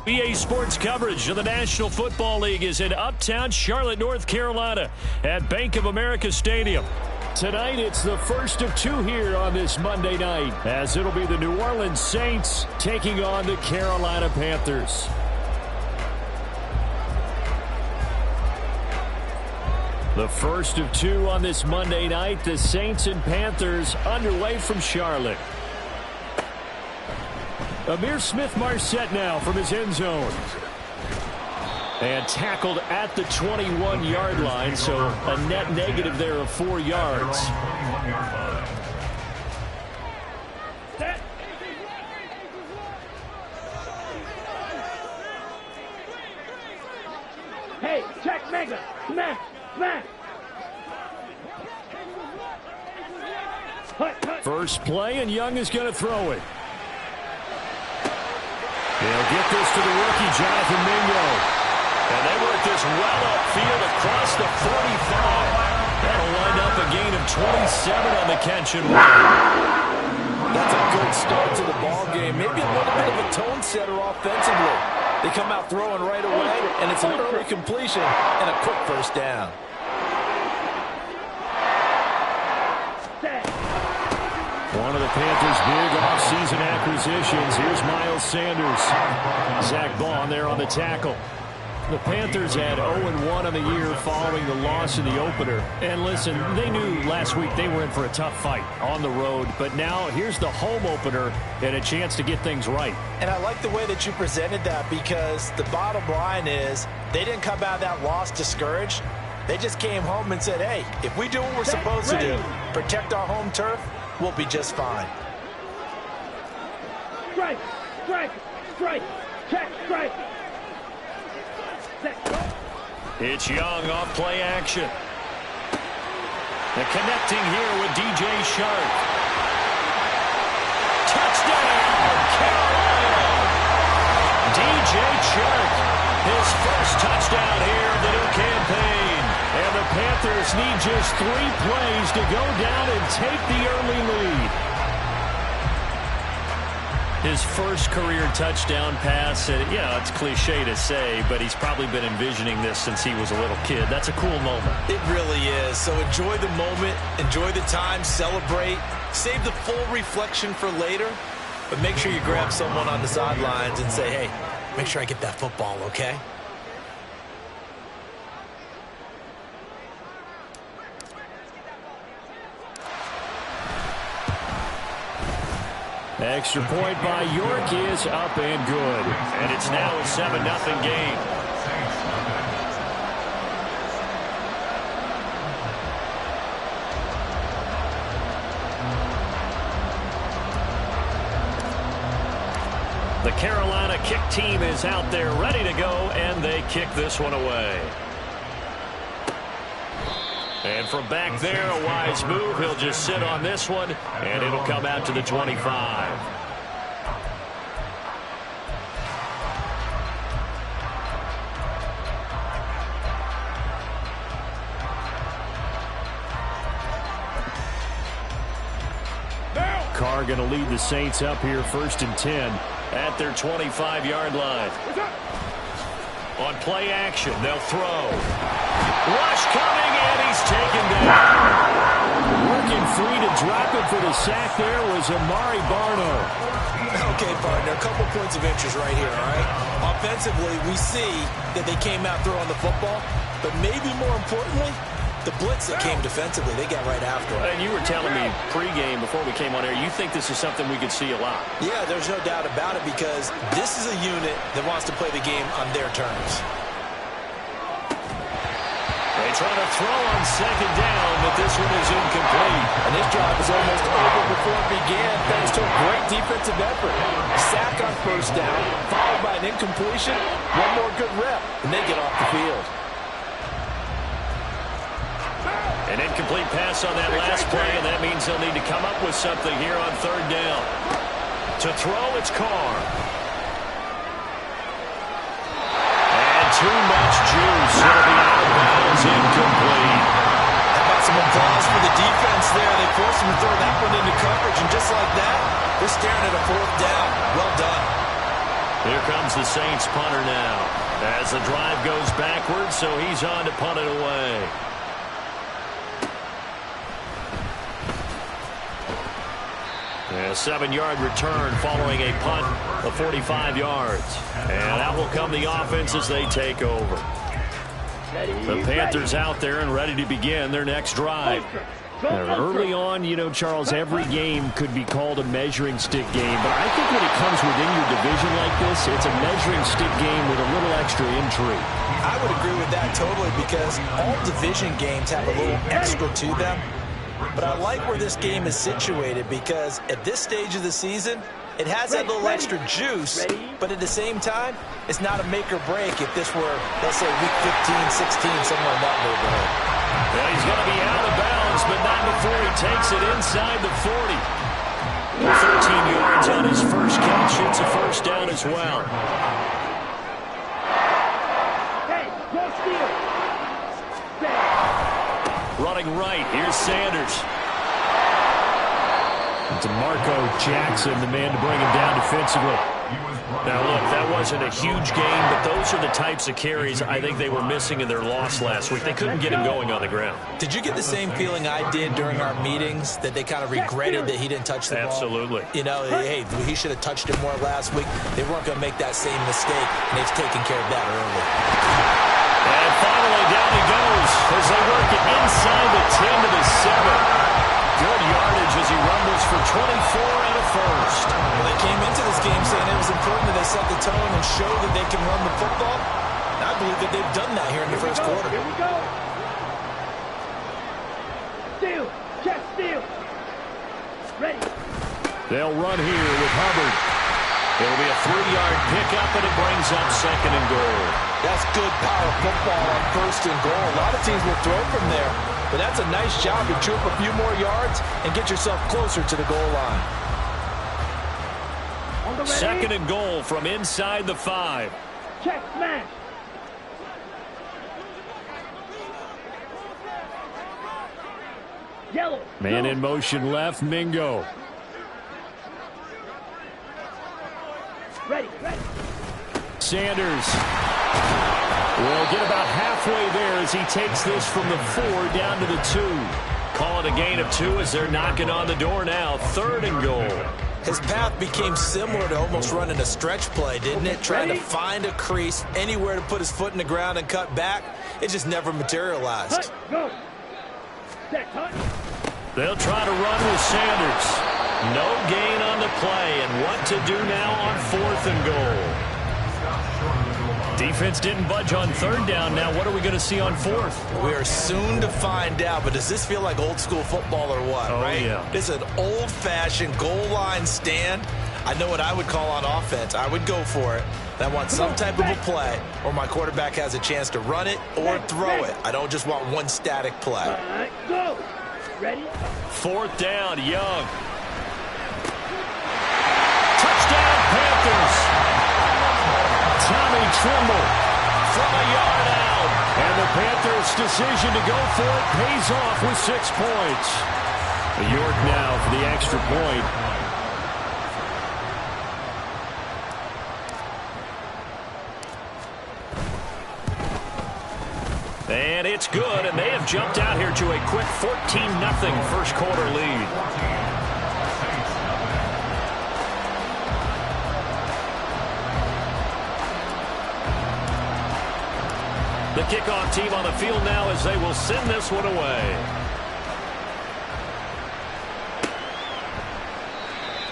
EA Sports coverage of the National Football League is in uptown Charlotte, North Carolina at Bank of America Stadium. Tonight, it's the first of two here on this Monday night, as it'll be the New Orleans Saints taking on the Carolina Panthers. The first of two on this Monday night, the Saints and Panthers underway from Charlotte. Amir Smith-Marset now from his end zone. And tackled at the 21-yard line, so a net negative there of 4 yards. Hey, check Mega. Smash, smash. First play, and Young is going to throw it. They'll get this to the rookie, Jonathan Mingo. And they work this well upfield across the 45. That'll wind up a gain of 27 on the catch and run. That's a good start to the ball game. Maybe a little bit of a tone setter offensively. They come out throwing right away, and it's an early completion and a quick first down. One of the Panthers' big offseason acquisitions. Here's Miles Sanders. Zach Baun there on the tackle. The Panthers had 0-1 on the year following the loss in the opener. And listen, they knew last week they were in for a tough fight on the road. But now here's the home opener and a chance to get things right. And I like the way that you presented that, because the bottom line is they didn't come out of that loss discouraged. They just came home and said, hey, if we do what we're supposed to do, protect our home turf, we'll be just fine. Strike, strike, strike, check, strike. It's Young off play action. The connecting here with DJ Shark. Touchdown, Carolina! DJ Shark, his first touchdown here of the new campaign. And the Panthers need just 3 plays to go down and take the early lead. His first career touchdown pass, and, you know, it's cliche to say, but he's probably been envisioning this since he was a little kid. That's a cool moment. It really is. So enjoy the moment, enjoy the time, celebrate, save the full reflection for later, but make sure you grab someone on the sidelines and say, hey, make sure I get that football, okay? Extra point by York is up and good. And it's now a 7-0 game. The Carolina kick team is out there ready to go, and they kick this one away. And from back there, a wise move. He'll just sit on this one, and it'll come out to the 25. Carr going to lead the Saints up here 1st and 10 at their 25-yard line. On play action, they'll throw. Rush coming, and he's taken down. Working free to drop it for the sack there was Amari Barno. Okay, partner, a couple points of interest right here, all right? Offensively, we see that they came out throwing the football, but maybe more importantly, the blitz that came defensively, they got right after it. And you were telling me pregame before we came on air, you think this is something we could see a lot. Yeah, there's no doubt about it, because this is a unit that wants to play the game on their terms. They try to throw on 2nd down, but this one is incomplete. And this drive was almost over before it began, thanks to a great defensive effort. Sack on 1st down, followed by an incompletion, one more good rep, and they get off the field. An incomplete pass on that last play, and that means they'll need to come up with something here on 3rd down. To throw, it's Carr. And too much juice. It'll be out of bounds, incomplete. How about some applause for the defense there? They forced him to throw that one into coverage, and just like that, they're staring at a 4th down. Well done. Here comes the Saints punter now. As the drive goes backwards, so he's on to punt it away. A 7-yard return following a punt of 45 yards. And out will come the offense as they take over. The Panthers out there and ready to begin their next drive. Early on, you know, Charles, every game could be called a measuring stick game. But I think when it comes within your division like this, it's a measuring stick game with a little extra intrigue. I would agree with that totally because all division games have a little extra to them. But I like where this game is situated because at this stage of the season, it has that little extra juice, but at the same time, it's not a make or break if this were, let's say, week 15, 16, somewhere in that neighborhood. Well, he's going to be out of bounds, but not before he takes it inside the 40. 13 yards on his first catch. It's a first down as well. Hey, go steal. Running right, here's Sanders. DeMarco Jackson, the man to bring him down defensively. Now, look, that wasn't a huge game, but those are the types of carries I think they were missing in their loss last week. They couldn't get him going on the ground. Did you get the same feeling I did during our meetings, that they kind of regretted that he didn't touch the ball? Absolutely. You know, hey, he should have touched it more last week. They weren't going to make that same mistake, and they've taken care of that early. And finally, down he goes as they work it inside the 10 to the 7. Good yardage as he rumbles for 24 and a first. Well, they came into this game saying it was important that they set the tone and show that they can run the football. And I believe that they've done that here in the first quarter. Here we go. Steal. Check steal. Ready. They'll run here with Hubbard. It'll be a 3-yard pickup, and it brings up 2nd and goal. That's good power football on 1st and goal. A lot of teams will throw from there. But that's a nice job to chew up a few more yards and get yourself closer to the goal line. 2nd and goal from inside the 5. Check smash. Yellow. Man in motion left, Mingo. Ready. Sanders will get about halfway there as he takes this from the 4 down to the 2. Call it a gain of 2 as they're knocking on the door now. 3rd and goal. His path became similar to almost running a stretch play, didn't it? Trying to find a crease, anywhere to put his foot in the ground and cut back. It just never materialized. Go. Set, cut. They'll try to run with Sanders. No gain on the play, and what to do now on 4th and goal. Defense didn't budge on 3rd down. Now what are we going to see on 4th? We are soon to find out, but does this feel like old school football or what, right? Yeah. This is an old-fashioned goal line stand. I know what I would call on offense. I would go for it. I want some type of a play where my quarterback has a chance to run it or throw it. I don't just want one static play. All right, go. Ready? 4th down, Young. Touchdown, Panthers. Tommy Trimble from a yard out. And the Panthers' decision to go for it pays off with 6 points. York now for the extra point. And it's good, and they have jumped out here to a quick 14-0 first quarter lead. The kickoff team on the field now as they will send this one away.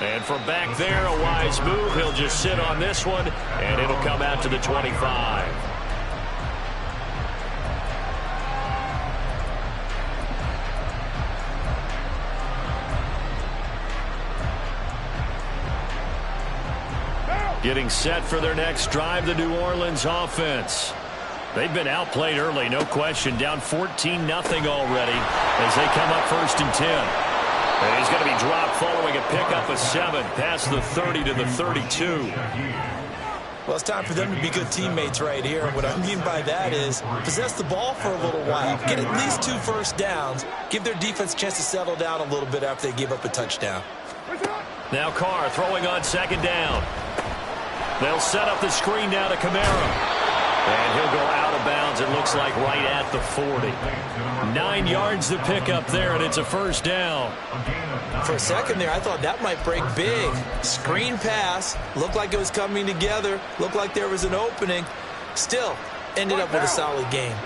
And from back there, a wise move. He'll just sit on this one, and it'll come out to the 25. Getting set for their next drive, the New Orleans offense. They've been outplayed early, no question. Down 14-0 already as they come up 1st and 10. And he's going to be dropped following a pickup of 7 past the 30 to the 32. Well, it's time for them to be good teammates right here. What I mean by that is possess the ball for a little while. Get at least 2 first downs. Give their defense a chance to settle down a little bit after they give up a touchdown. Now Carr throwing on 2nd down. They'll set up the screen now to Kamara. And he'll go out of bounds, it looks like, right at the 40. 9 yards to pick up there, and it's a first down. For a second there, I thought that might break big. Screen pass, looked like it was coming together, looked like there was an opening. Still, ended up with a solid game.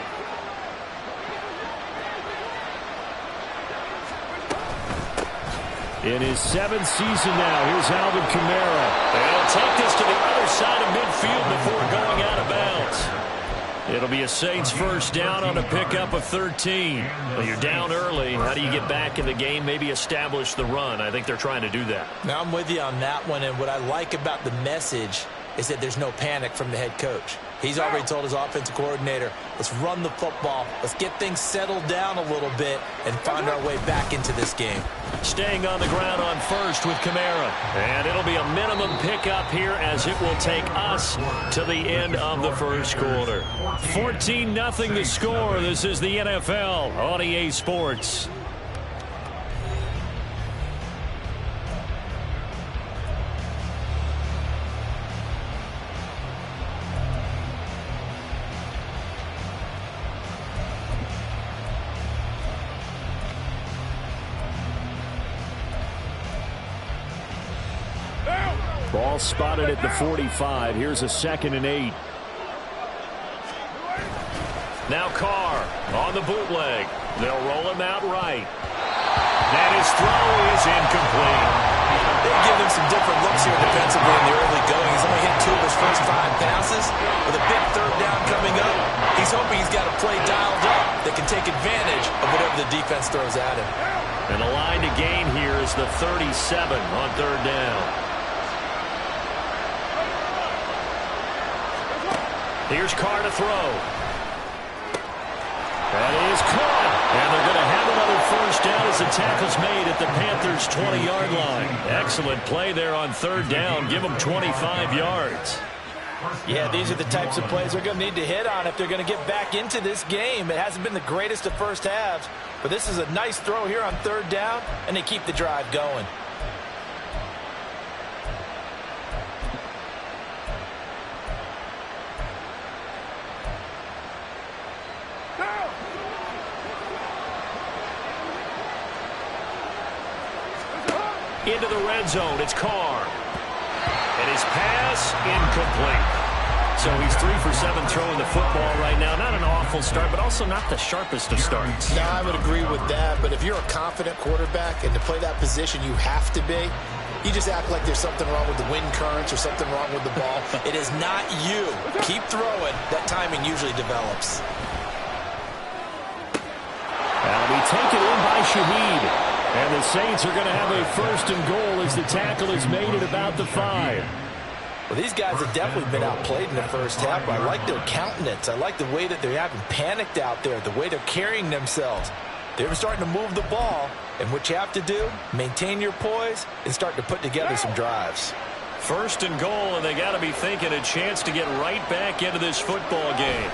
In his 7th season now, here's Alvin Kamara. And he'll take this to the other side of midfield before going out of bounds. It'll be a Saints first down on a pickup of 13. Well, you're down early. How do you get back in the game? Maybe establish the run. I think they're trying to do that. Now, I'm with you on that one, and what I like about the message is that there's no panic from the head coach. He's already told his offensive coordinator, let's run the football, let's get things settled down a little bit and find our way back into this game. Staying on the ground on first with Kamara. And it'll be a minimum pickup here as it will take us to the end of the first quarter. 14-0 the score. This is the NFL on EA Sports. Ball spotted at the 45. Here's a 2nd and 8. Now Carr on the bootleg. They'll roll him out right. And his throw is incomplete. They give him some different looks here defensively in the early going. He's only hit 2 of his first 5 passes. With a big 3rd down coming up, he's hoping he's got a play dialed up that can take advantage of whatever the defense throws at him. And the line to gain here is the 37 on 3rd down. Here's Carr to throw. That is caught. And they're going to have another first down as the tackle's made at the Panthers' 20-yard line. Excellent play there on 3rd down. Give them 25 yards. Yeah, these are the types of plays they're going to need to hit on if they're going to get back into this game. It hasn't been the greatest of first halves, but this is a nice throw here on 3rd down, and they keep the drive going. Into the red zone, it's Carr. And his pass, incomplete. So he's 3 for 7 throwing the football right now. Not an awful start, but also not the sharpest of starts. No, I would agree with that. But if you're a confident quarterback and to play that position you have to be, you just act like there's something wrong with the wind currents or something wrong with the ball. It is not you. Keep throwing. That timing usually develops. That'll be taken in by Shaheed. And the Saints are going to have a 1st and goal as the tackle is made at about the 5. Well, these guys have definitely been outplayed in the first half. I like their countenance. I like the way that they haven't panicked out there, the way they're carrying themselves. They're starting to move the ball, and what you have to do, maintain your poise and start to put together some drives. 1st and goal, and they got to be thinking a chance to get right back into this football game.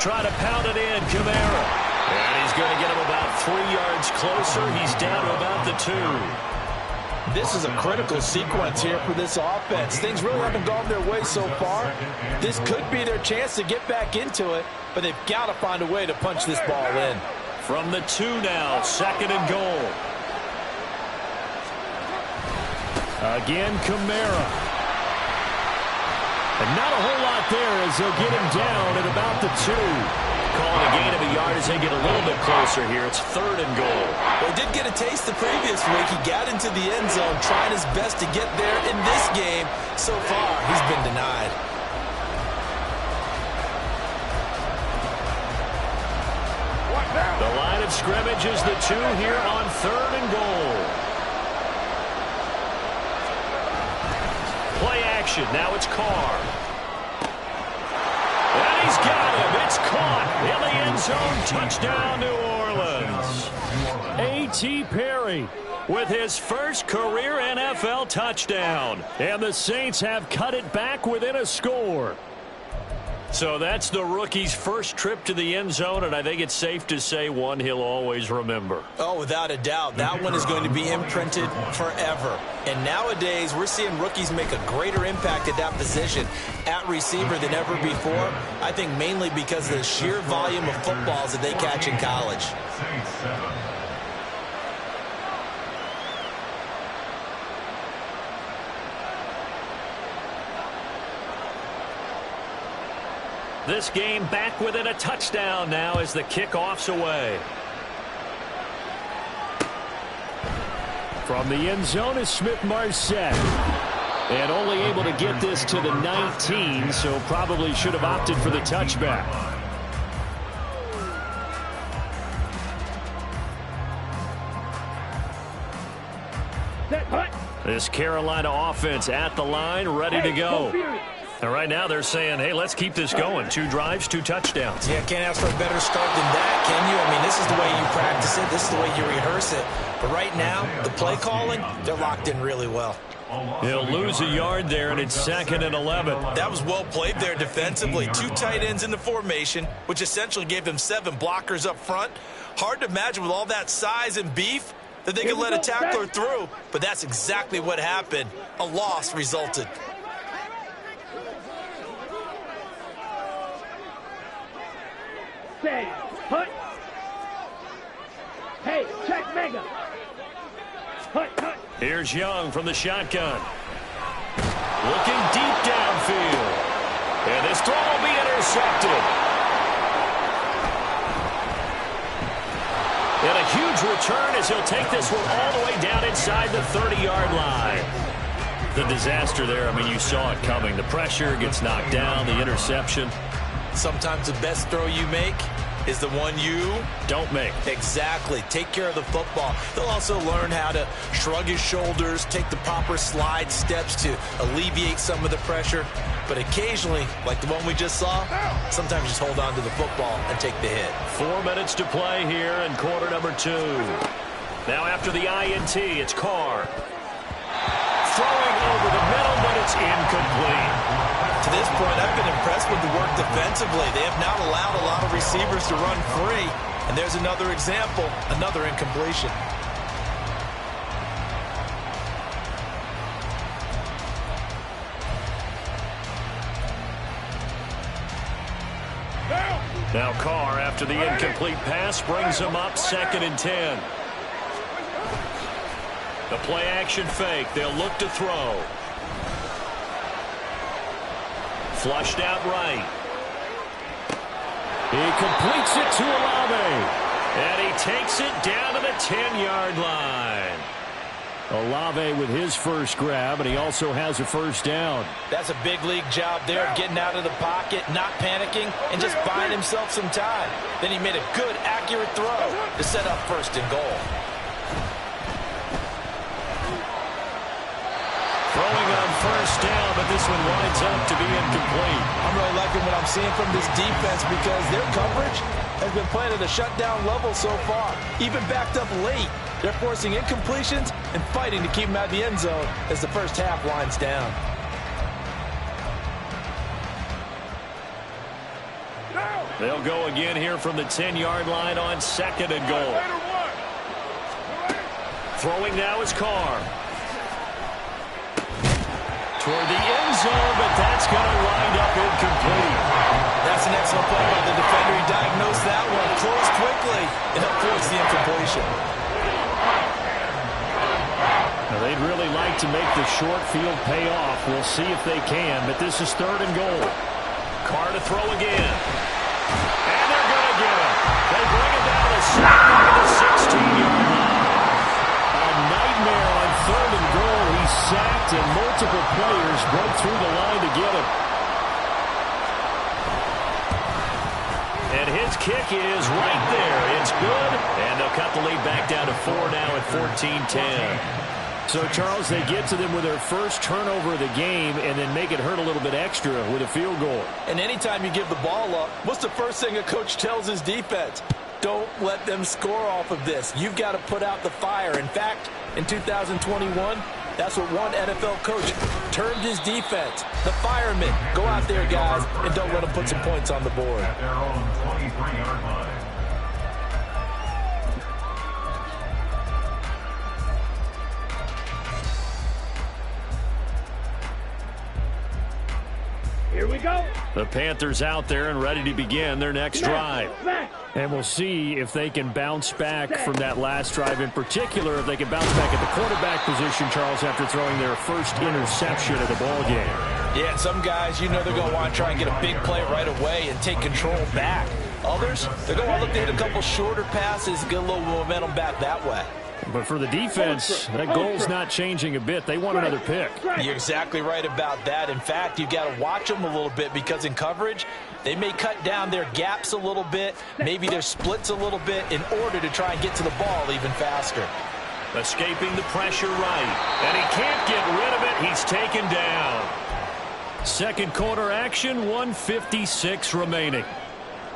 Try to pound it in, Kamara. And he's going to get him about 3 yards closer. He's down to about the 2. This is a critical sequence here for this offense. Things really haven't gone their way so far. This could be their chance to get back into it, but they've got to find a way to punch this ball in. From the 2 now, 2nd and goal. Again, Kamara. And not a whole lot there as they'll get him down at about the 2. Calling a gain of a yard as they get a little bit closer here. It's 3rd and goal. Well, he did get a taste the previous week. He got into the end zone, trying his best to get there in this game. So far, he's been denied. The line of scrimmage is the 2 here on 3rd and goal. Play action. Now it's Carr. And he's got him. It's caught in the end zone. Touchdown, New Orleans. A.T. Perry with his first career NFL touchdown. And the Saints have cut it back within a score. So that's the rookie's first trip to the end zone, and I think it's safe to say one he'll always remember. Oh, without a doubt. That one is going to be imprinted forever. And nowadays, we're seeing rookies make a greater impact at that position at receiver than ever before. I think mainly because of the sheer volume of footballs that they catch in college. This game back within a touchdown now as the kickoff's away. From the end zone is Smith-Marset. And only able to get this to the 19, so probably should have opted for the touchback. This Carolina offense at the line, ready to go. And right now they're saying, hey, let's keep this going. 2 drives, 2 touchdowns. Yeah, can't ask for a better start than that, can you? I mean, this is the way you practice it. This is the way you rehearse it. But right now, the play calling, they're locked in really well. He'll lose a yard there, and it's 2nd and 11. That was well played there defensively. 2 tight ends in the formation, which essentially gave them 7 blockers up front. Hard to imagine with all that size and beef that they could let a tackler through. But that's exactly what happened. A loss resulted. Say, hut. Hey, check mega. Hut, hut. Here's Young from the shotgun. Looking deep downfield. And this throw will be intercepted. And a huge return as he'll take this one all the way down inside the 30-yard line. The disaster there, I mean, you saw it coming. The pressure gets knocked down, the interception. Sometimes the best throw you make is the one you don't make. Exactly. Take care of the football. He'll also learn how to shrug his shoulders, take the proper slide steps to alleviate some of the pressure. But occasionally, like the one we just saw, sometimes just hold on to the football and take the hit. 4 minutes to play here in quarter number 2. Now after the INT, it's Carr. Throwing over the middle, but it's incomplete. To this point, I've been impressed with the work defensively. They have not allowed a lot of receivers to run free. And there's another example, another incompletion. Now Carr, after the incomplete pass, brings him up 2nd and 10. The play-action fake. They'll look to throw. Flushed out right. He completes it to Olave. And he takes it down to the 10-yard line. Olave with his first grab, and he also has a first down. That's a big league job there, getting out of the pocket, not panicking, and just buying himself some time. Then he made a good, accurate throw to set up 1st and goal. Throwing on first down, but this one winds up to be incomplete. I'm really liking what I'm seeing from this defense because their coverage has been playing at a shutdown level so far. Even backed up late, they're forcing incompletions and fighting to keep them out of the end zone as the first half winds down. They'll go again here from the 10-yard line on 2nd and goal. Throwing now is Carr. Toward the end zone, but that's going to wind up incomplete. That's an excellent play by the defender. He diagnosed that one, closed quickly, and helped force the incompletion. Now they'd really like to make the short field pay off. We'll see if they can, but this is 3rd and goal. Carr to throw again. And they're going to get him. They bring him down to the 16-yard line. A nightmare on 3rd and goal. He's sacked, and multiple players broke through the line to get him. And his kick is right there. It's good, and they'll cut the lead back down to 4 now at 14-10. So, Charles, they get to them with their first turnover of the game and then make it hurt a little bit extra with a field goal. And anytime you give the ball up, what's the first thing a coach tells his defense? Don't let them score off of this. You've got to put out the fire. In fact, in 2021, That's what one NFL coach termed his defense. The firemen. Go out there, guys, and don't let them put some points on the board. At their own 23-yard line. Here we go. The Panthers out there and ready to begin their next drive. And we'll see if they can bounce back from that last drive, in particular if they can bounce back at the quarterback position, Charles, after throwing their first interception of the ball game. Yeah, and some guys, you know they're going to want to try and get a big play right away and take control back. Others, they're going to look to hit a couple shorter passes and get a little momentum back that way. But for the defense, that goal's not changing a bit. They want another pick. You're exactly right about that. In fact, you've got to watch them a little bit because in coverage, they may cut down their gaps a little bit, maybe their splits a little bit in order to try and get to the ball even faster. Escaping the pressure right. And he can't get rid of it. He's taken down. Second quarter action, 1:56 remaining.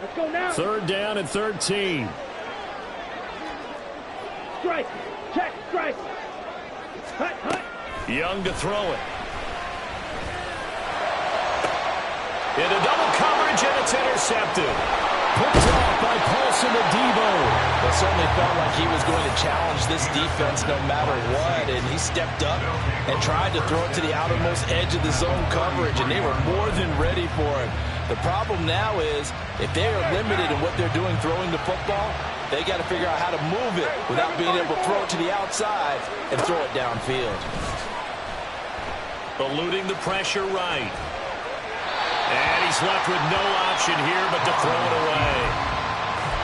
Let's go now. Third down and 13. Strike. Check. Strike. Hut, hut. Young to throw it. Into double coverage, and it's intercepted. Picked off by Paulson to Debo. It certainly felt like he was going to challenge this defense no matter what, and he stepped up and tried to throw it to the outermost edge of the zone coverage, and they were more than ready for it. The problem now is if they are limited in what they're doing throwing the football, they got to figure out how to move it without being able to throw it to the outside and throw it downfield. Eluding the pressure right. And he's left with no option here but to throw it away.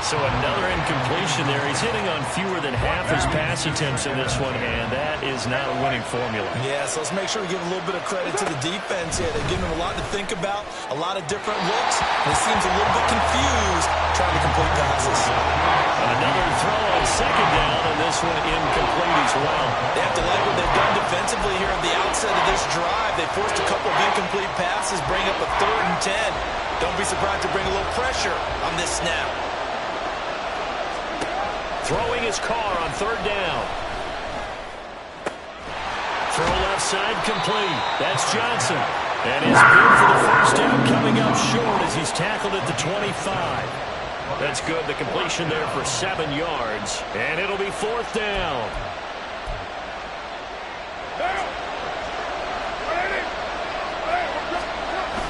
So another incompletion there. He's hitting on fewer than half his pass attempts in this one, and that is not a winning formula. Yeah, so let's make sure we give a little bit of credit to the defense here. They're giving them a lot to think about, a lot of different looks, and it seems a little bit confused trying to complete passes. Another throw on second down, and this one incomplete as well. They have to like what they've done defensively here at the outset of this drive. They forced a couple of incomplete passes, bring up a 3rd and 10. Don't be surprised to bring a little pressure on this snap. Throwing his car on 3rd down. Throw left side complete. That's Johnson. And his bid for the first down coming up short as he's tackled at the 25. That's good. The completion there for 7 yards. And it'll be 4th down.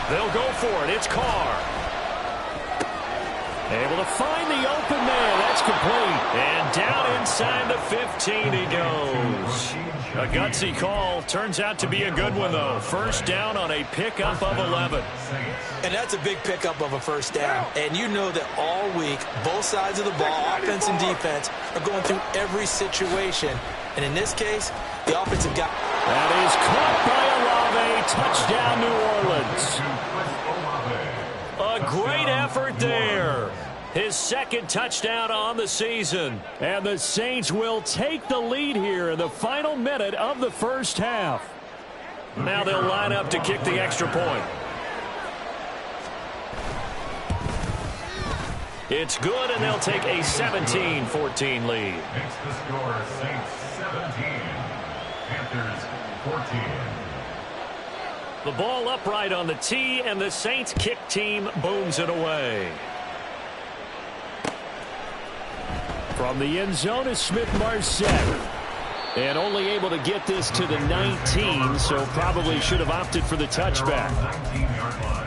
They'll go for it. It's Carr. Able to find the open man. That's complete. And down inside the 15 he goes. A gutsy call. Turns out to be a good one, though. First down on a pickup of 11. And that's a big pickup of a first down. And you know that all week, both sides of the ball, offense and defense, are going through every situation. And in this case, the offensive guy. That is caught by Olave. Touchdown, New Orleans. A great effort there. His second touchdown on the season. And the Saints will take the lead here in the final minute of the first half. Now they'll line up to kick the extra point. It's good, and they'll take a 17-14 lead. Makes the score Saints 17, Panthers 14. The ball upright on the tee, and the Saints kick team booms it away. From the end zone is Smith-Marset. And only able to get this to the 19, so probably should have opted for the touchback. 19-yard line.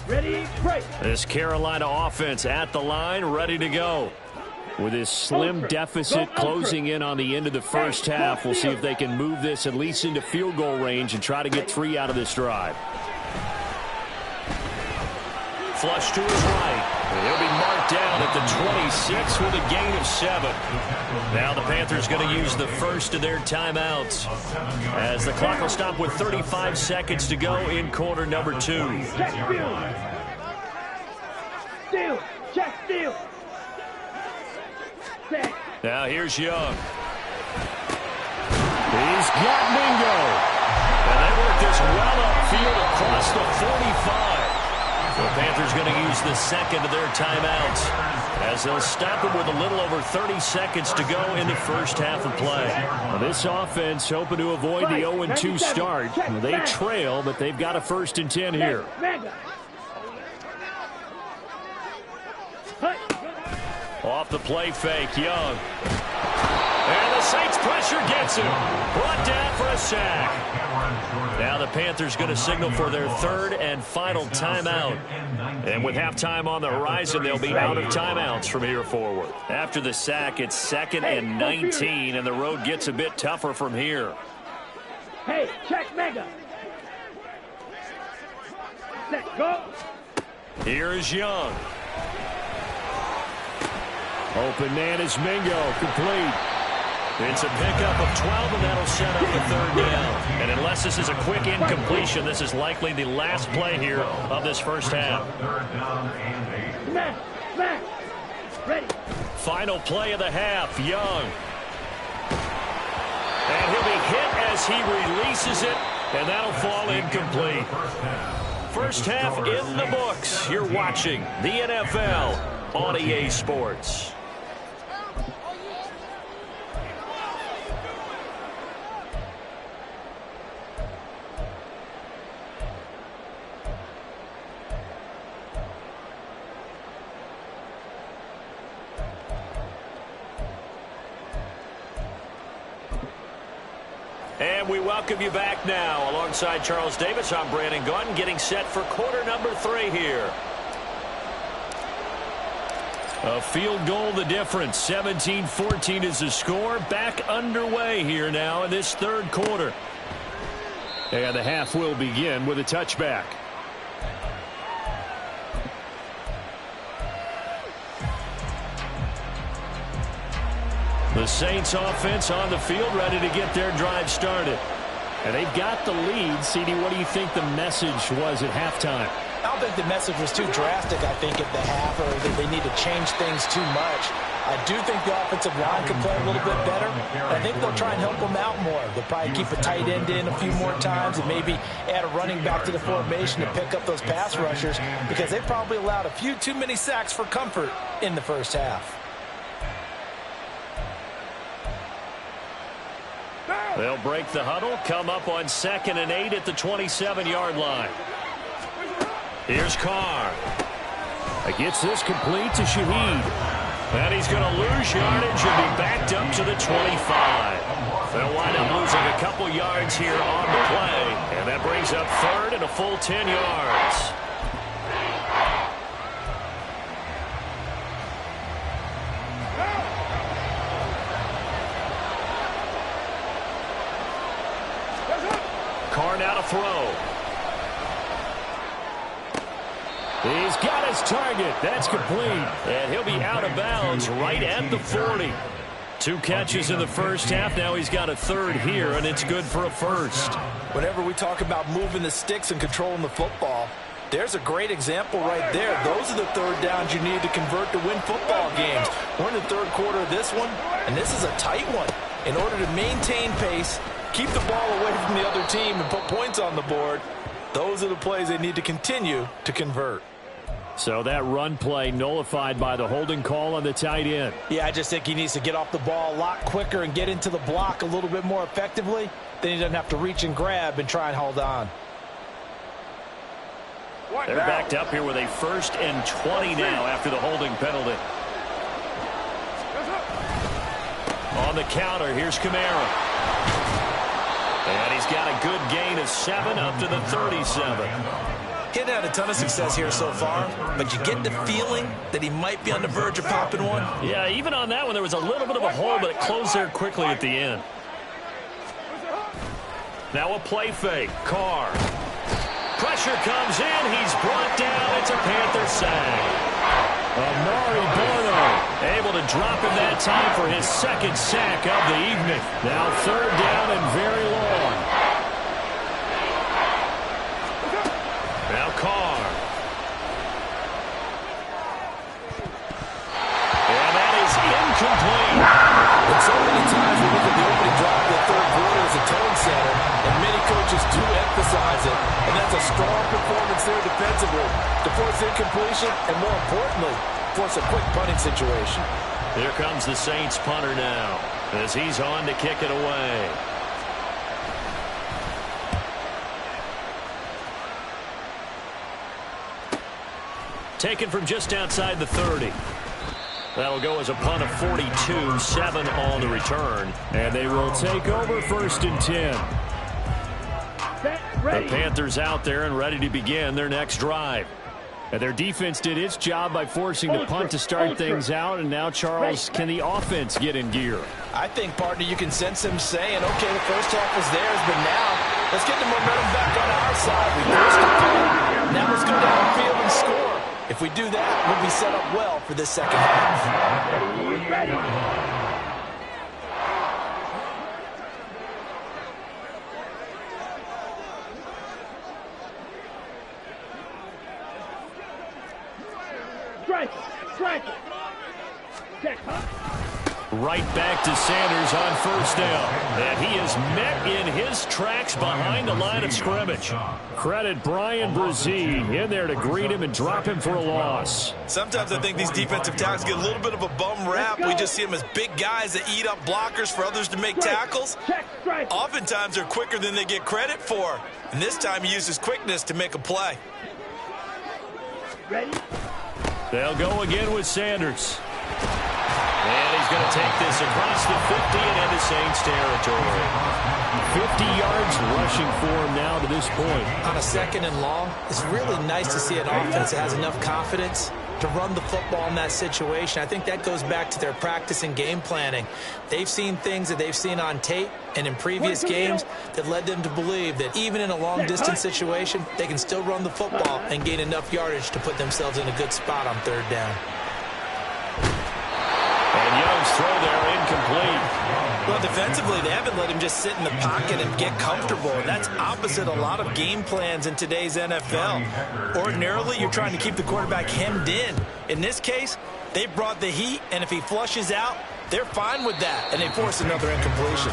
Ready, break. This Carolina offense at the line, ready to go. With his slim deficit closing in on the end of the first half, we'll see if they can move this at least into field goal range and try to get 3 out of this drive. Flush to his right. He'll be marked down at the 26 with a gain of 7. Now the Panthers going to use the first of their timeouts as the clock will stop with 35 seconds to go in quarter number 2. Check, steal. Steal. Check, steal. Set. Now here's Young. He's got Mingo. And they work this well upfield across the 45. The Panthers going to use the second of their timeouts as they'll stop it with a little over 30 seconds to go in the first half of play. Now, this offense hoping to avoid the 0-2 start. They trail, but they've got a 1st and 10 here. Off the play fake, Young. And the Saints pressure gets him. Brought down for a sack. Now the Panthers going to signal for their 3rd and final timeout. And with halftime on the horizon, they'll be out of timeouts from here forward. After the sack, it's 2nd and 19, and the road gets a bit tougher from here. Hey, check mega. Let's go. Here is Young. Open man is Mingo, complete. It's a pickup of 12, and that'll set up the 3rd down. And unless this is a quick incompletion, this is likely the last play here of this first half. Smash, smash. Ready. Final play of the half, Young. And he'll be hit as he releases it, and that'll fall incomplete. First half in the books. You're watching the NFL on EA Sports. And we welcome you back now. Alongside Charles Davis, I'm Brandon Gunn, getting set for quarter number 3 here. A field goal the difference. 17-14 is the score. Back underway here now in this 3rd quarter. And the half will begin with a touchback. The Saints offense on the field, ready to get their drive started. And they've got the lead. CD, what do you think the message was at halftime? I don't think the message was too drastic, I think, at the half, or that they need to change things too much. I do think the offensive line can play a little bit better. I think they'll try and help them out more. They'll probably keep a tight end in a few more times and maybe add a running back to the formation to pick up those pass rushers, because they probably allowed a few too many sacks for comfort in the first half. They'll break the huddle, come up on 2nd and 8 at the 27-yard line. Here's Carr. Gets this complete to Shaheed. And he's going to lose yardage and be backed up to the 25. They'll wind up losing a couple yards here on the play. And that brings up 3rd and a full 10 yards. Carr now to throw. He's got his target. That's complete. And he'll be out of bounds right at the 40. 2 catches in the first half. Now he's got a 3rd here, and it's good for a 1st. Whenever we talk about moving the sticks and controlling the football, there's a great example right there. Those are the 3rd downs you need to convert to win football games. We're in the 3rd quarter of this one, and this is a tight one. In order to maintain pace, keep the ball away from the other team, and put points on the board, those are the plays they need to continue to convert. So that run play nullified by the holding call on the tight end. Yeah, I just think he needs to get off the ball a lot quicker and get into the block a little bit more effectively. Then he doesn't have to reach and grab and try and hold on. They're backed up here with a 1st and 20 now after the holding penalty. On the counter, here's Kamara. And he's got a good gain of 7 up to the 37. He hasn't had a ton of success here so far, but you get the feeling that he might be on the verge of popping one. Yeah, even on that one, there was a little bit of a hole, but it closed there quickly at the end. Now a play fake. Carr. Pressure comes in. He's brought down. It's a Panther sack. Amari Bono able to drop him that time for his 2nd sack of the evening. Now 3rd down and very long. Now Carr. And that is incomplete. And so many times we look at the opening drive of the 3rd quarter as a tone setter, and many coaches do emphasize it. And that's a strong performance there defensively to force incompletion and, more importantly, force a quick punting situation. Here comes the Saints punter now as he's on to kick it away. Taken from just outside the 30. That'll go as a punt of 42, 7 on the return. And they will take over 1st and 10. The Panthers out there and ready to begin their next drive. And their defense did its job by forcing the punt to start things out. And now, Charles, can the offense get in gear? I think, partner, you can sense them saying, okay, the first half was theirs, but now let's get the momentum back on our side. We forced the punt. Now let's go downfield and score. If we do that, we'll be set up well for this second half. Ready. Strike. Check. Right back to Sanders on 1st down. And he is met in his tracks behind the line of scrimmage. Credit Brian Brzee in there to greet him and drop him for a loss. Sometimes I think these defensive tackles get a little bit of a bum rap. We just see them as big guys that eat up blockers for others to make tackles. Oftentimes they're quicker than they get credit for. And this time he uses quickness to make a play. Ready. They'll go again with Sanders. And he's going to take this across the 50 and into Saints territory. 50 yards rushing for him now to this point. On a 2nd and long, it's really nice to see an offense that has enough confidence to run the football in that situation. I think that goes back to their practice and game planning. They've seen things that they've seen on tape and in previous games that led them to believe that even in a long-distance situation, they can still run the football and gain enough yardage to put themselves in a good spot on 3rd down. And Young's throw there incomplete. Well, defensively, they haven't let him just sit in the pocket and get comfortable. And that's opposite a lot of game plans in today's NFL. Ordinarily, you're trying to keep the quarterback hemmed in. In this case, they brought the heat, and if he flushes out, they're fine with that, and they force another incompletion.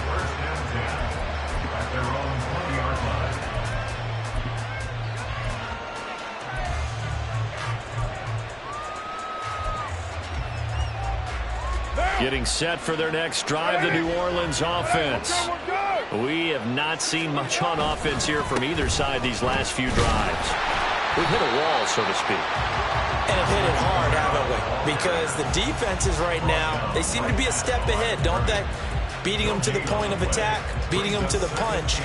Getting set for their next drive, the New Orleans offense. We have not seen much on offense here from either side these last few drives. We've hit a wall, so to speak. And have hit it hard, haven't we? Because the defenses right now, they seem to be a step ahead, don't they? Beating them to the point of attack, beating them to the punch.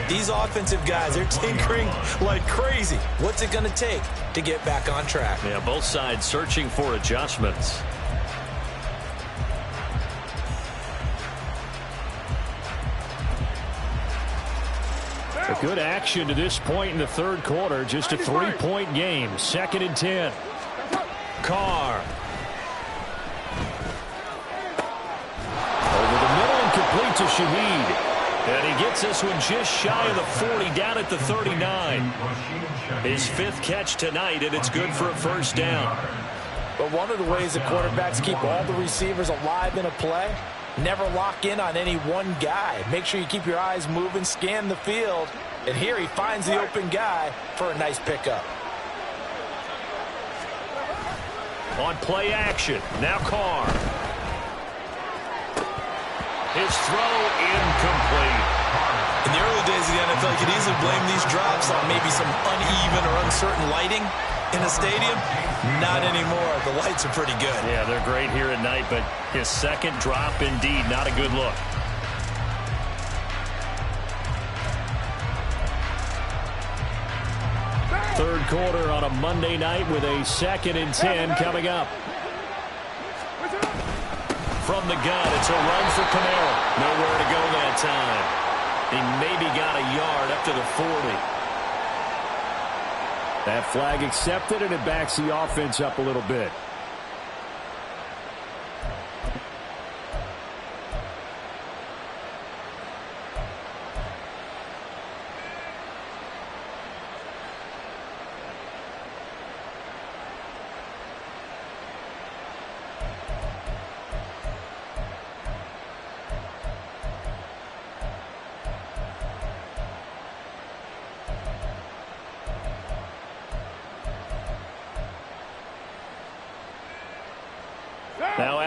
These offensive guys, they're tinkering like crazy. What's it going to take to get back on track? Yeah, both sides searching for adjustments. A good action to this point in the 3rd quarter. Just a 3-point game. 2nd and 10. Carr. Over the middle and complete to Shaheed. And he gets this one just shy of the 40, down at the 39. His 5th catch tonight, and it's good for a 1st down. But one of the ways the quarterbacks keep all the receivers alive in a play, never lock in on any one guy. Make sure you keep your eyes moving, scan the field. And here he finds the open guy for a nice pickup. On play action, now Carr. His throw incomplete. In the early days of the NFL, you could easily blame these drops on maybe some uneven or uncertain lighting in the stadium. Not anymore. The lights are pretty good. Yeah, they're great here at night, but his 2nd drop, indeed, not a good look. Third quarter on a Monday night with a 2nd and 10 coming up. From the gun, it's a run for Camaro. Nowhere to go that time. He maybe got a yard up to the 40. That flag accepted, and it backs the offense up a little bit.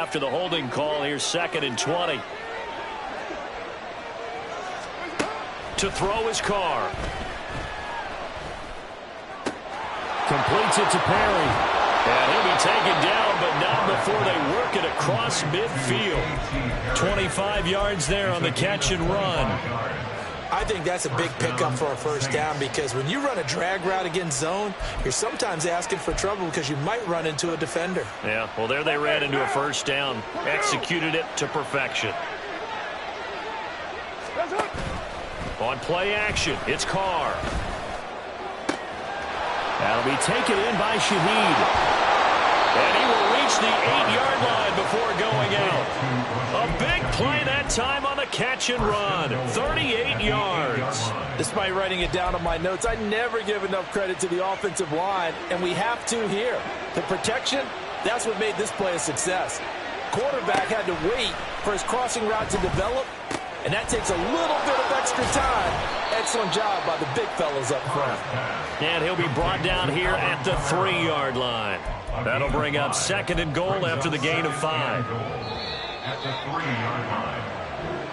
after the holding call. Here's 2nd and 20. To throw his Carr. Completes it to Perry. And he'll be taken down, but not before they work it across midfield. 25 yards there on the catch and run. I think that's a big pickup for a first down, because when you run a drag route against zone, you're sometimes asking for trouble because you might run into a defender. Yeah, well, there they ran into a first down. Executed it to perfection. On play action, it's Carr. That'll be taken in by Shaheed. And he will reach the 8-yard line before going out. A big play that time on the catch and run. 38 yards. Despite writing it down on my notes, I never give enough credit to the offensive line, and we have to here. The protection, that's what made this play a success. Quarterback had to wait for his crossing route to develop, and that takes a little bit of extra time. Excellent job by the big fellas up front. And he'll be brought down here at the 3-yard line. That'll bring up 2nd and goal after the gain of 5. At the 3-yard line.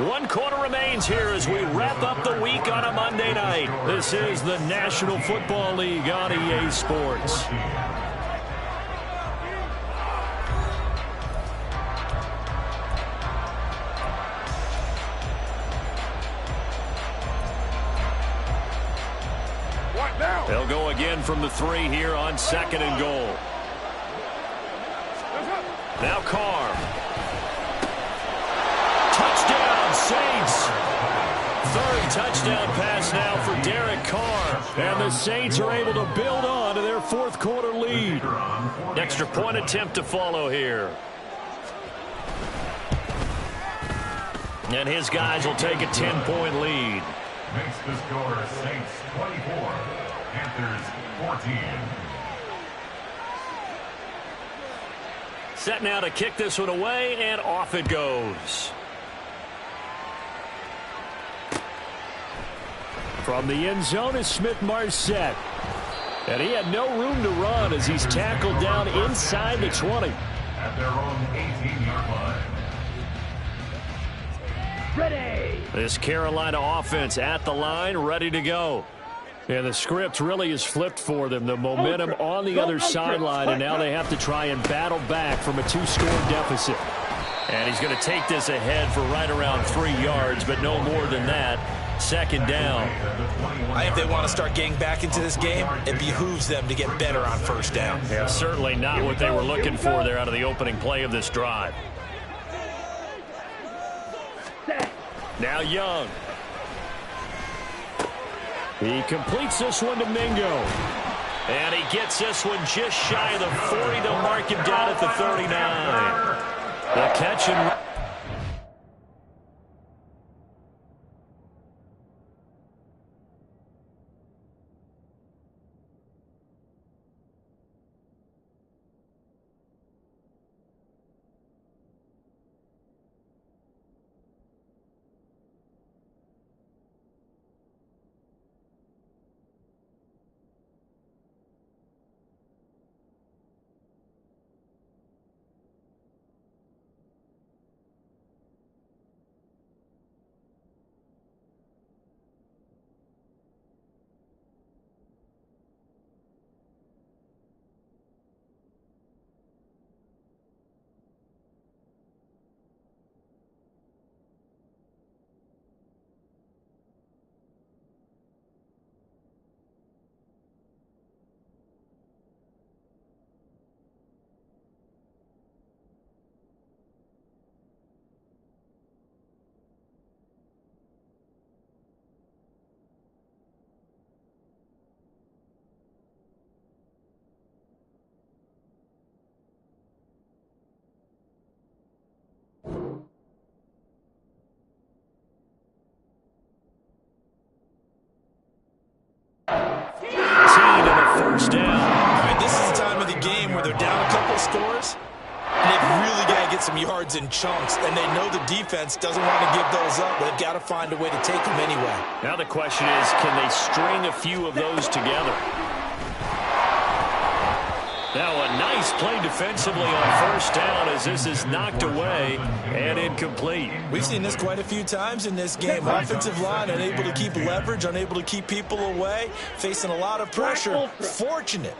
1 quarter remains here as we wrap up the week on a Monday night. This is the National Football League on EA Sports. They'll go again from the 3 here on 2nd and goal. Now Carr. Touchdown, Saints. 3rd touchdown pass now for Derek Carr. And the Saints are able to build on to their 4th quarter lead. Extra point attempt to follow here. And his guys will take a 10-point lead. Makes the score Saints 24, Panthers 14. Set now to kick this one away, and off it goes. From the end zone is Smith-Marset. And he had no room to run as he's tackled down inside the 20. At their own 18-yard line. Ready. This Carolina offense at the line, ready to go. And the script really is flipped for them. The momentum on the other sideline, and now they have to try and battle back from a 2-score deficit. And he's going to take this ahead for right around 3 yards, but no more than that. 2nd down. I think if they want to start getting back into this game, it behooves them to get better on 1st down. Yeah, certainly not what they were looking for there out of the opening play of this drive. Now Young. He completes this one to Mingo. And he gets this one just shy of the 40 to mark him down at the 39. The catch and... First down. All right, this is the time of the game where they're down a couple scores, and they've really got to get some yards in chunks, and they know the defense doesn't want to give those up, but they've got to find a way to take them anyway. Now the question is, can they string a few of those together? Now a nice play defensively on first down as this is knocked away and incomplete. We've seen this quite a few times in this game. Offensive line unable to keep leverage, unable to keep people away, facing a lot of pressure. Fortunate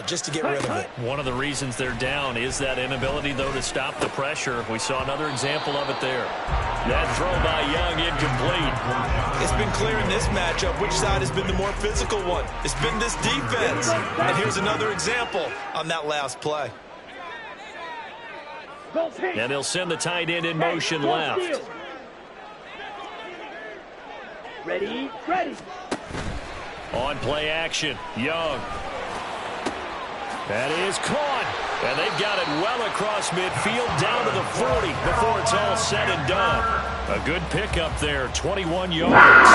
just to get rid of it. One of the reasons they're down is that inability, though, to stop the pressure. We saw another example of it there. That throw by Young incomplete. It's been clear in this matchup which side has been the more physical one. It's been this defense. And here's another example on that last play. And they'll send the tight end in motion left. Ready. On play action, Young. That is caught. And they've got it well across midfield down to the 40 before it's all said and done. A good pickup there, 21 yards.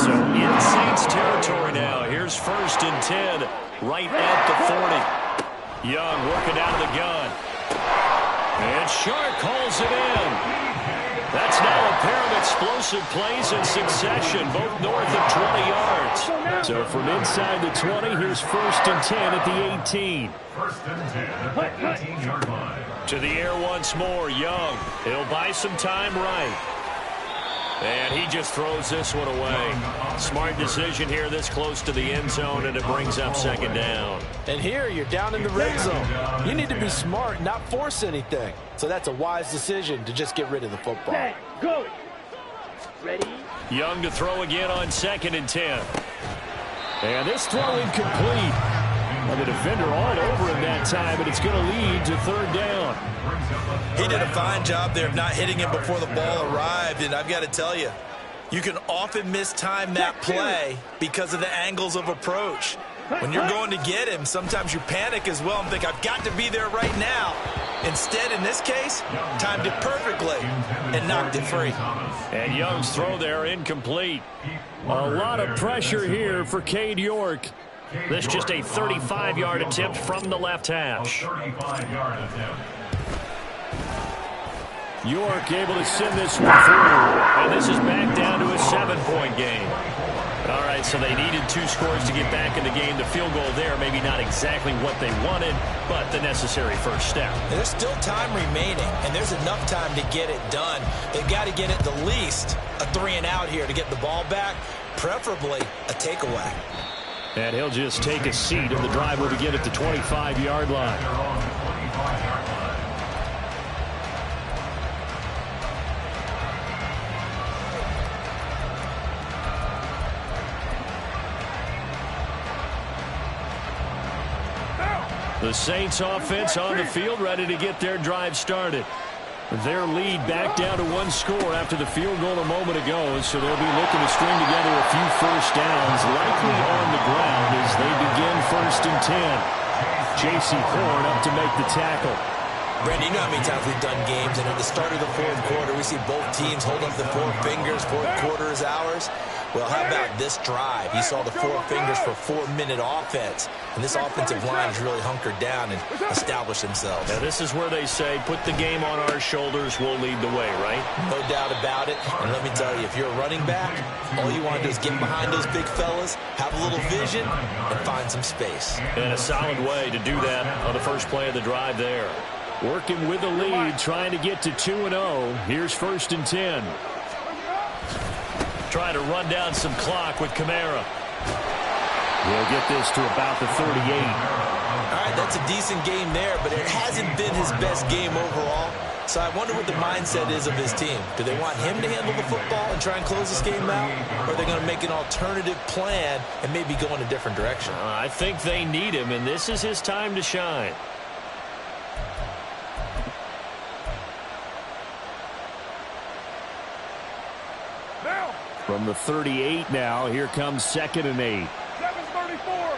So in Saints territory now. Here's 1st and 10 right at the 40. Young working out of the gun. And Shark calls it in. That's now a pair of explosive plays in succession, both north of 20 yards. So from inside the 20, here's 1st and 10 at the 18. 1st and 10, 18-yard line. To the air once more, Young. He'll buy some time right. And he just throws this one away. Smart decision here this close to the end zone, and it brings up 2nd down. And here you're down in the red zone. You need to be smart, not force anything. So that's a wise decision to just get rid of the football. Set, go. Ready. Young to throw again on 2nd and 10. And this throw incomplete. And the defender all over him that time, and it's going to lead to 3rd down. He did a fine job there of not hitting him before the ball arrived, and I've got to tell you, you can often mistime that play because of the angles of approach. When you're going to get him, sometimes you panic as well and think, I've got to be there right now. Instead, in this case, timed it perfectly and knocked it free. And Young's throw there incomplete. A lot of pressure here for Cade York. This just a 35-yard attempt from the left hash. 35-yard attempt. York able to send this one through. And this is back down to a 7-point game. All right, so they needed 2 scores to get back in the game. The field goal there, maybe not exactly what they wanted, but the necessary first step. There's still time remaining, and there's enough time to get it done. They've got to get at the least a 3-and-out here to get the ball back, preferably a takeaway. And he'll just take a seat, and the drive will begin at the 25-yard line. The Saints offense on the field, ready to get their drive started. Their lead back down to 1 score after the field goal a moment ago, so they'll be looking to string together a few first downs, likely on the ground as they begin 1st and 10. J.C. Horn up to make the tackle. Brandon, you know how many times we've done games, and at the start of the 4th quarter, we see both teams hold up the 4 fingers, 4th quarter is ours. Well, how about this drive? You saw the 4 fingers for 4-minute offense, and this offensive line has really hunkered down and established themselves. Now, this is where they say, put the game on our shoulders, we'll lead the way, right? No doubt about it, and let me tell you, if you're a running back, all you want to do is get behind those big fellas, have a little vision, and find some space. And a solid way to do that on the first play of the drive there. Working with the lead, trying to get to 2-0. Here's 1st and 10. Trying to run down some clock with Kamara. He'll get this to about the 38. All right, that's a decent game there, but it hasn't been his best game overall. So I wonder what the mindset is of his team. Do they want him to handle the football and try and close this game out? Or are they going to make an alternative plan and maybe go in a different direction? I think they need him, and this is his time to shine. From the 38 now, here comes 2nd and 8. 7:34.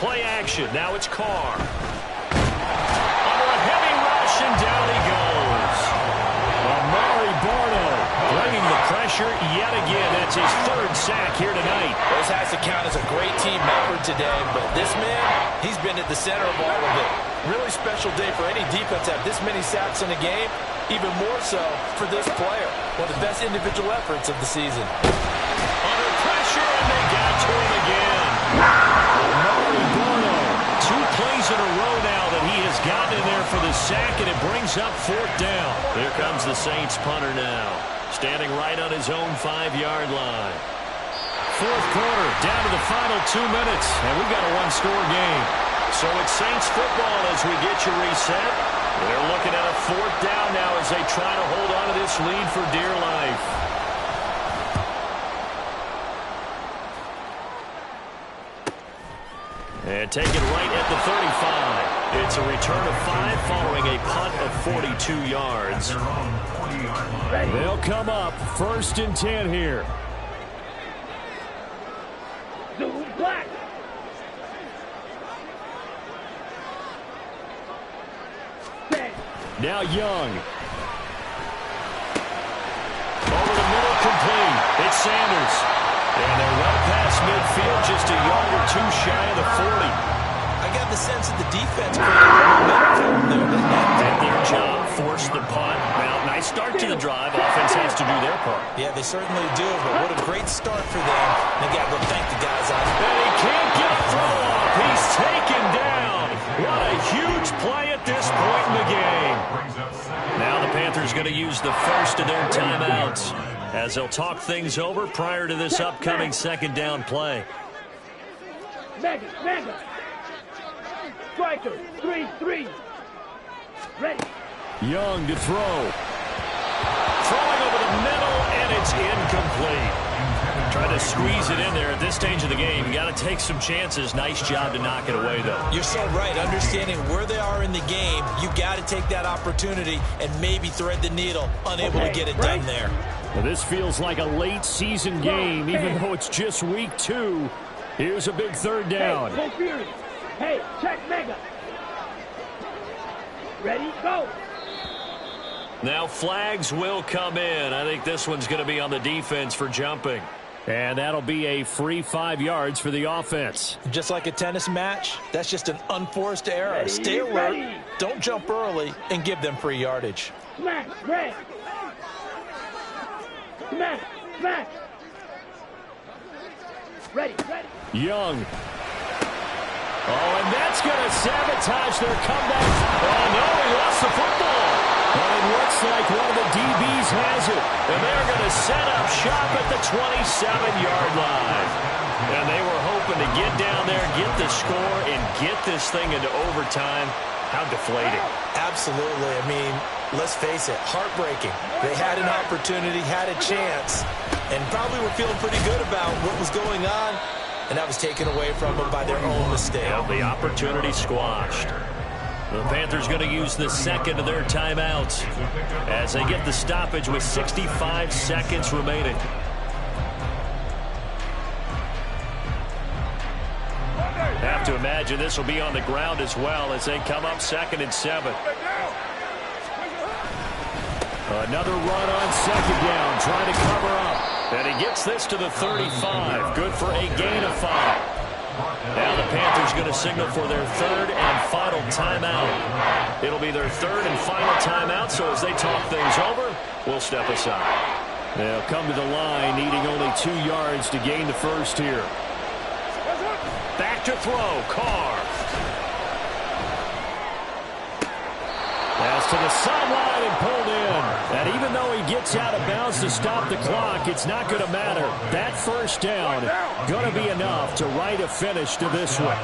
Play action. Now it's Carr. Under a heavy rush, and down he goes. Amari Barno bringing the pressure yet again. That's his 3rd sack here tonight. This has to count as a great team effort today, but this man, he's been at the center of all of it. Really special day for any defense to have this many sacks in a game. Even more so for this player. One of the best individual efforts of the season. Under pressure, and they got to him again. Amari He's gotten in there for the sack, and it brings up 4th down. Here comes the Saints punter now, standing right on his own 5-yard line. 4th quarter, down to the final 2 minutes, and we've got a one-score game. So it's Saints football as we get you reset. They're looking at a 4th down now as they try to hold on to this lead for dear life. And take it right at the 35. It's a return of 5 following a punt of 42 yards. They'll come up 1st and 10 here. Black. Now Young. Over the middle, complete. It's Sanders. And they're well past midfield, just a yard or 2 shy of the 40. I got the sense that the defense created did their job, forced the punt. Well, nice start to the drive. Offense has to do their part. Yeah, they certainly do, but what a great start for them. They got to go thank the guys out there. And he can't get a throw off. He's taken down. What a huge play at this point in the game. Now the Panthers going to use the first of their timeouts as they'll talk things over prior to this upcoming 2nd down play. Mega. Striker, 3-3. Ready. Young to throw. Throwing over the middle, and it's incomplete. Trying to squeeze it in there at this stage of the game. You got to take some chances. Nice job to knock it away, though. You're so right. Understanding where they are in the game, you got to take that opportunity and maybe thread the needle. Unable to get it done there. Well, this feels like a late season game, even though it's just week 2. Here's a big 3rd down. Hey, check Mega. Ready, go. Now flags will come in. I think this one's going to be on the defense for jumping. And that'll be a free 5 yards for the offense. Just like a tennis match, that's just an unforced error. Stay alert, don't jump early, and give them free yardage. Smack, red. Smack. Ready. Young. Oh, and that's going to sabotage their comeback. Oh, no, he lost the football. But it looks like one of the DBs has it. And they're going to set up shop at the 27-yard line. And they were hoping to get down there, get the score, and get this thing into overtime. How deflating. Absolutely. I mean, let's face it, heartbreaking. They had an opportunity, had a chance, and probably were feeling pretty good about what was going on. And that was taken away from them by their own mistake. Well, the opportunity squashed. The Panthers going to use the 2nd of their timeouts as they get the stoppage with 65 seconds remaining. Have to imagine this will be on the ground as well as they come up 2nd and 7. Another run on 2nd down, trying to cover up. And he gets this to the 35. Good for a gain of 5. Now the Panthers going to signal for their 3rd and final timeout. It'll be their 3rd and final timeout, so as they talk things over, we'll step aside. They'll come to the line, needing only 2 yards to gain the first here. Back to throw, Carr. Pass to the sideline and pulled in. And even though he gets out of bounds to stop the clock, it's not going to matter. That 1st down going to be enough to write a finish to this one.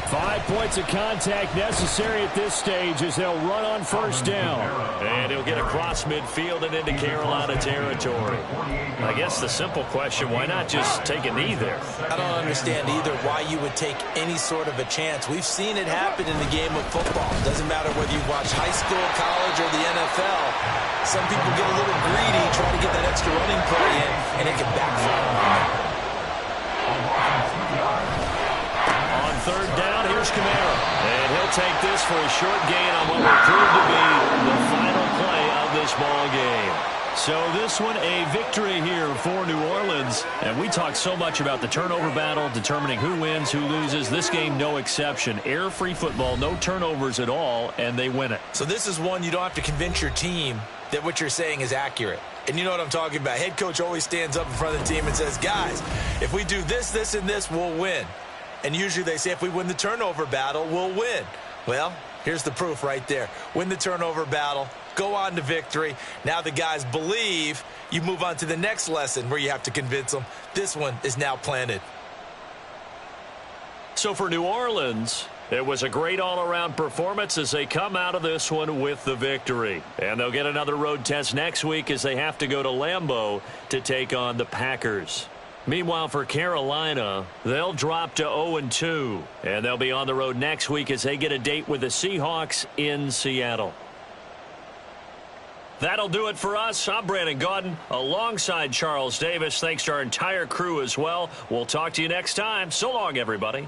5 points of contact necessary at this stage as they'll run on 1st down. And he'll get across midfield and into Carolina territory. I guess the simple question, why not just take a knee there? I don't understand either why you would take any sort of a chance. We've seen it happen in the game of football. Doesn't matter whether you watch high school, college, or the NFL. Some people get a little greedy, try to get that extra running play in, and it can backfire. On 3rd down, here's Kamara. And he'll take this for a short gain on what will prove to be the final play of this ball game. So this one, a victory here for New Orleans. And we talk so much about the turnover battle, determining who wins, who loses. This game, no exception. Error-free football, no turnovers at all, and they win it. So this is one you don't have to convince your team that what you're saying is accurate. And you know what I'm talking about. Head coach always stands up in front of the team and says, guys, if we do this, this, and this, we'll win. And usually they say if we win the turnover battle, we'll win. Well, here's the proof right there. Win the turnover battle, go on to victory. Now the guys believe. You move on to the next lesson where you have to convince them. This one is now planted. So for New Orleans, it was a great all-around performance as they come out of this one with the victory. And they'll get another road test next week as they have to go to Lambeau to take on the Packers. Meanwhile, for Carolina, they'll drop to 0-2. And they'll be on the road next week as they get a date with the Seahawks in Seattle. That'll do it for us. I'm Brandon Gaudin alongside Charles Davis. Thanks to our entire crew as well. We'll talk to you next time. So long, everybody.